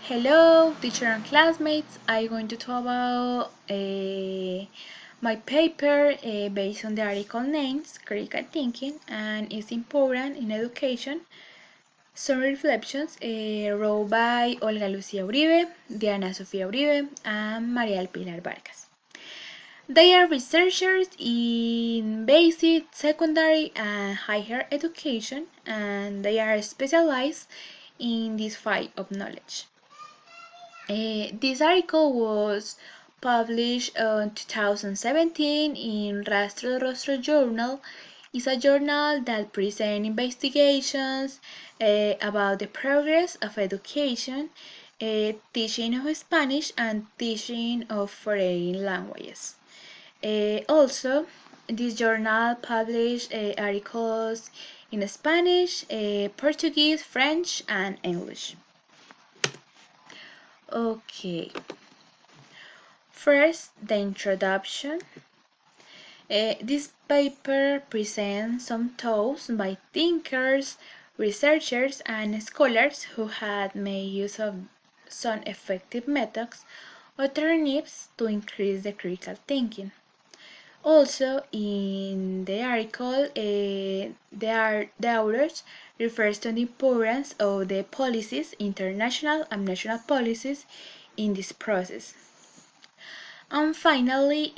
Hello, teacher and classmates. I'm going to talk about my paper based on the article names Critical Thinking and its Important in Education. Some reflections wrote by Olga Lucía Uribe, Diana Sofía Uribe, and María del Pilar Vargas. They are researchers in basic, secondary, and higher education, and they are specialized in this field of knowledge. This article was published in 2017 in Rastro de Rostro Journal. It's a journal that presents investigations about the progress of education, teaching of Spanish, and teaching of foreign languages. Also, this journal published articles in Spanish, Portuguese, French, and English. Okay. First, the introduction. This paper presents some thoughts by thinkers, researchers, and scholars who had made use of some effective methods or techniques to increase the critical thinking. Also, in the article, the authors refers to the importance of the policies, international and national policies, in this process. And finally,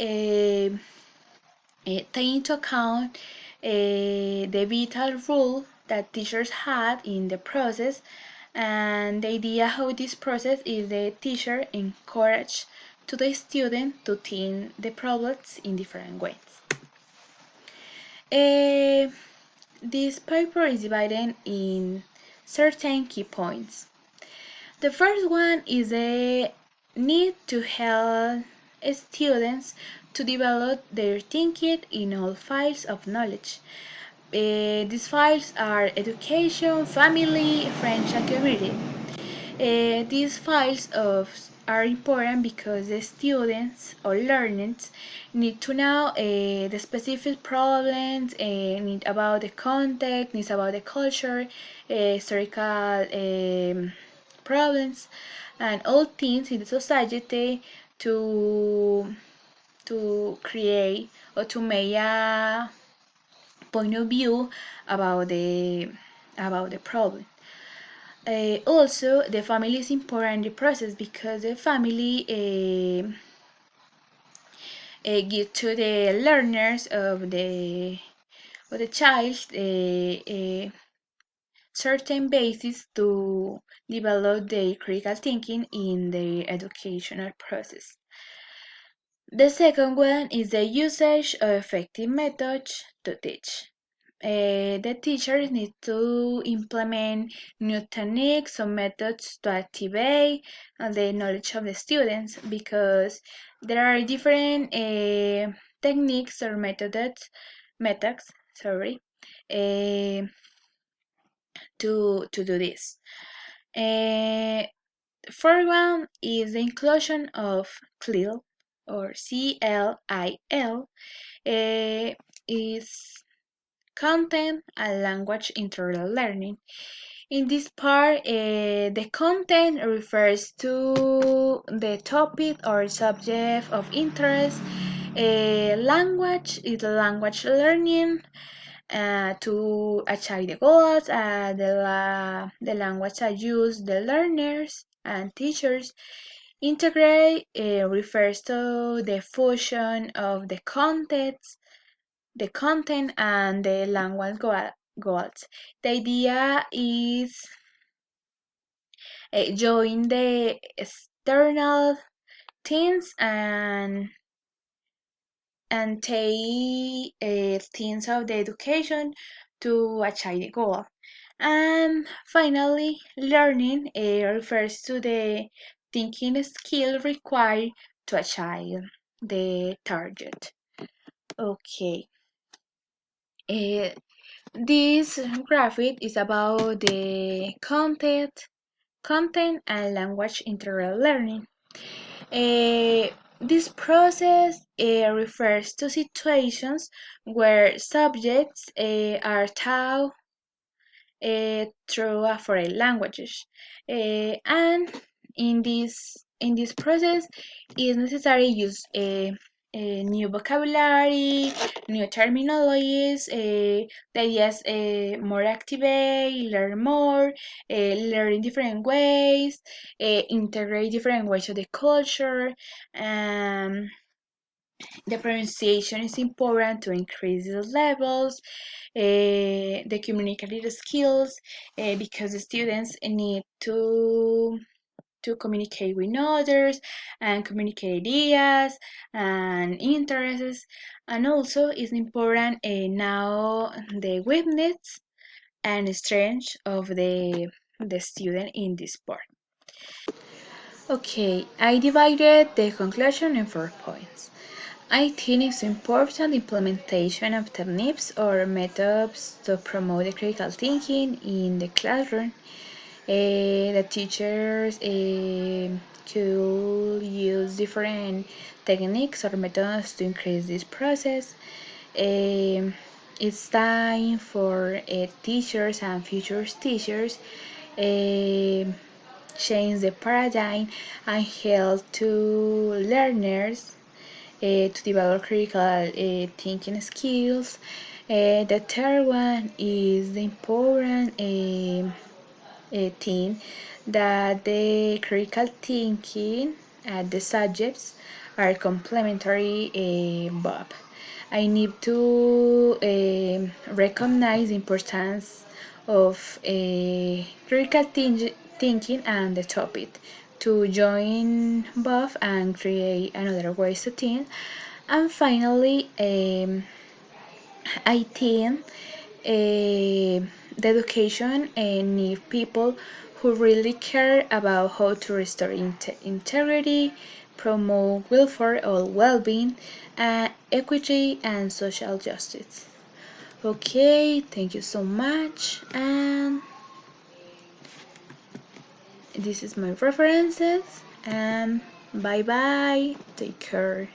take into account the vital role that teachers had in the process and the idea how this process is the teacher encouraged to the student to think the problems in different ways. This paper is divided in certain key points. The first one is the need to help students to develop their thinking in all fields of knowledge. These fields are education, family, French, and community. These fields are important because the students or learners need to know the specific problems, need about the context, needs about the culture, historical problems, and all things in the society to create or to make a point of view about the problem. Also, the family is important in the process because the family give to the learners of the child certain basis to develop their critical thinking in the educational process. The second one is the usage of effective methods to teach. The teachers need to implement new techniques or methods to activate the knowledge of the students because there are different techniques or methods, sorry, to do this. First one is the inclusion of CLIL or CLIL is content and language interval learning. In this part, the content refers to the topic or subject of interest. Language is the language learning to achieve the goals. The language I use the learners and teachers. Integrate refers to the fusion of the content and the language goals. The idea is join the external things and take things of the education to achieve the goal. And finally, learning refers to the thinking skill required to achieve the target. Okay. This graphic is about the content and language integral learning. This process refers to situations where subjects are taught through foreign languages, and in this process, it's necessary use a new vocabulary, new terminologies, the ideas more activate, learn more, learn in different ways, integrate different ways of the culture. Um, the pronunciation is important to increase the levels, the communicative skills, because the students need to communicate with others and communicate ideas and interests. And also it's important now the weakness and strength of the student in this part. Okay, I divided the conclusion in 4 points. I think it's important implementation of techniques or methods to promote the critical thinking in the classroom. The teachers could use different techniques or methods to increase this process. It's time for teachers and future teachers uh, change the paradigm and help to learners to develop critical thinking skills. The third one is the important thing that the critical thinking the subjects are complementary Bob. I need to recognize the importance of critical thinking and the topic to join both and create another ways to think. And finally, I think the education need people who really care about how to restore integrity, promote welfare or well-being, equity, and social justice. Okay, thank you so much, and this is my references, and bye bye, take care.